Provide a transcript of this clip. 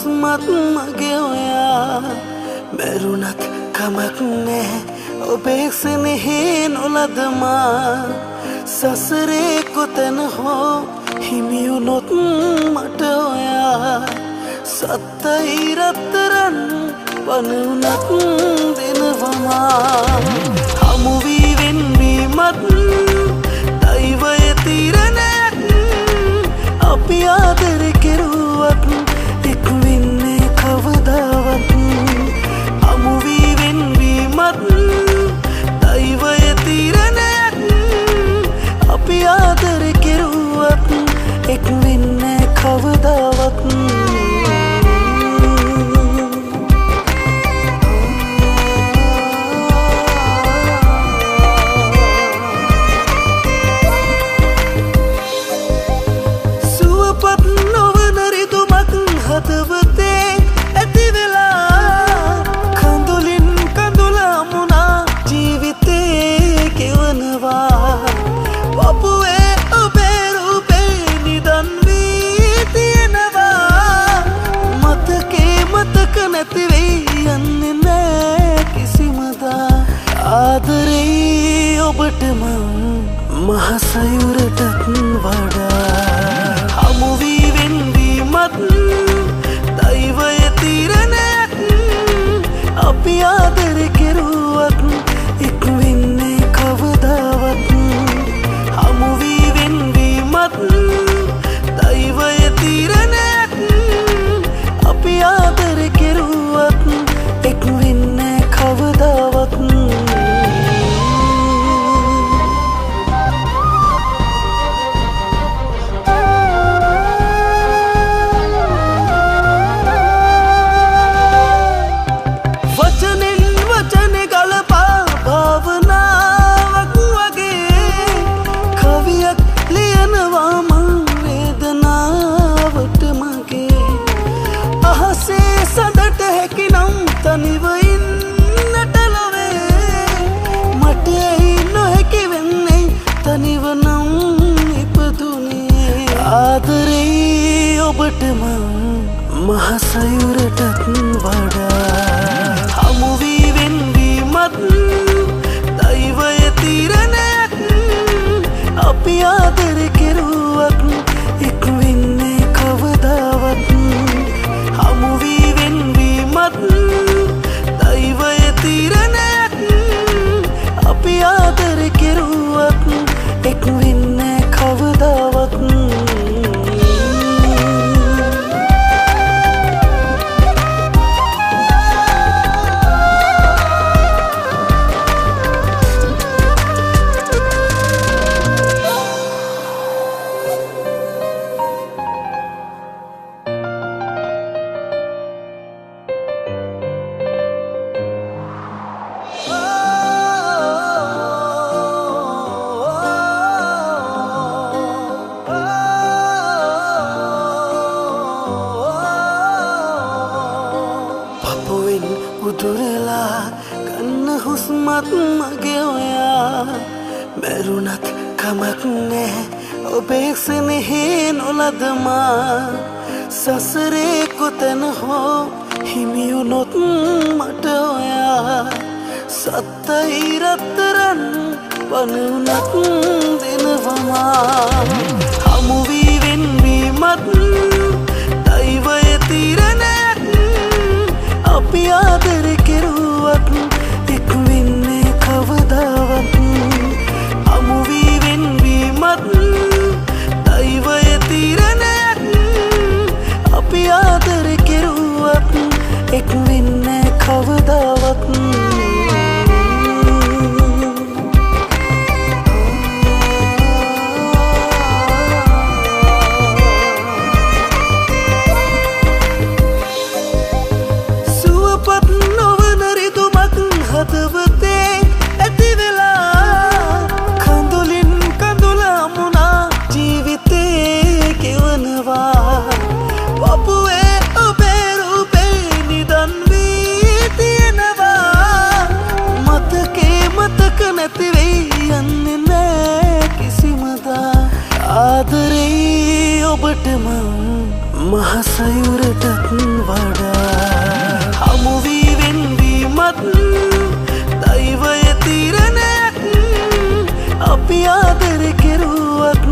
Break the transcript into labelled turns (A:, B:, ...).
A: හුස්මත් මගේ ඔයා මැරුණත් කමක් නෑ ඔබේ සෙනෙහි නොලදමා සසරේ කොතැන හෝ හිමිවුනොත් මට ඔයා සත්තයි රත්තරන් වනුනත් දෙනවමා හමුවී වෙන්වීමත් දෛවය තීරණයක් අපි ආදර කෙරුවත් එක් වෙන්නේ කවදාවත් හමුවී වෙන්වීමත් දෛවය තීරණයක් අපි ආදර කෙරුවත් එක් වෙන්නේ කවදාවත් හදවතේ ඇති වෙලා කඳුලින් කඳුලා මුණා ජීවිතේ ගෙවනවා වපුවේ ඔබේ රූපේ නිදන් වී තියෙනවා මතකේ මතක නැති වෙයි යන්නේ නෑ කිසිමදා ආදරේ ඔබට මං මහසයුරටත් වඩා හමු වී වෙන්වීමත් දෛවය තීරණයක් අපි ආදර කෙරුවත් එක් වෙන්නේ කවදාවත් හමු වී වෙන්වීමත් දෛවය තීරණයක් අපි ආදර කෙරුවත් එක් වෙන්නේ කවදාවත් තනිව ඉන්නට ලොවේ මට ඇයි නොහැකි වෙන්නේ තනිව නම් ඉපදුනේ ආදරේ ඔබට මං මහසයුරටත් වඩා හමු වී වෙන්වීමත් දෛවය තීරණයක් අපි ආදර කෙරුවත් එක් වෙන්නේ කවදාවත් හමු වී වෙන්වීමත් දෛවය තීරණයක් අපි ආදර කෙරුවත් එක් වෙන්නේ කවදාවත් උදුරලා කන්න හුස්මත් මගේ ඔයා මැරුණත් කමක් නෑ ඔබේ සෙනෙහි නොලදමා සසරේ කොතැන හෝ හිමිවුනොත් මට ඔයා සත්තයි රත්තරන් වනුනත් දෙනවමා හමු වී වෙන්වීමත් දෛවය තීරණයක් අපි ආදර කෙරුවත් එක් වෙන්නේ කවදාවත් හමු වී වෙන්වීමත් දෛවය තීරණයක් අපි ආදර කෙරුවත් එක් වෙන්නේ කවදාවත් හදවතේ ඇති වෙලා කඳුලින් කඳුලා මුණා ජීවිතේ ගෙවනවා වපුවේ ඔබේ රූපේ නිදන් වී තියෙනවා මතකේ මතක නැති වෙයි යන්නේ නෑ කිසිමදා ආදරේ ඔබට මං මහසයුරටත් වඩා හමු වී වෙන්වීමත් දෛවය තීරණයක් අපි ආදර කෙරුවත්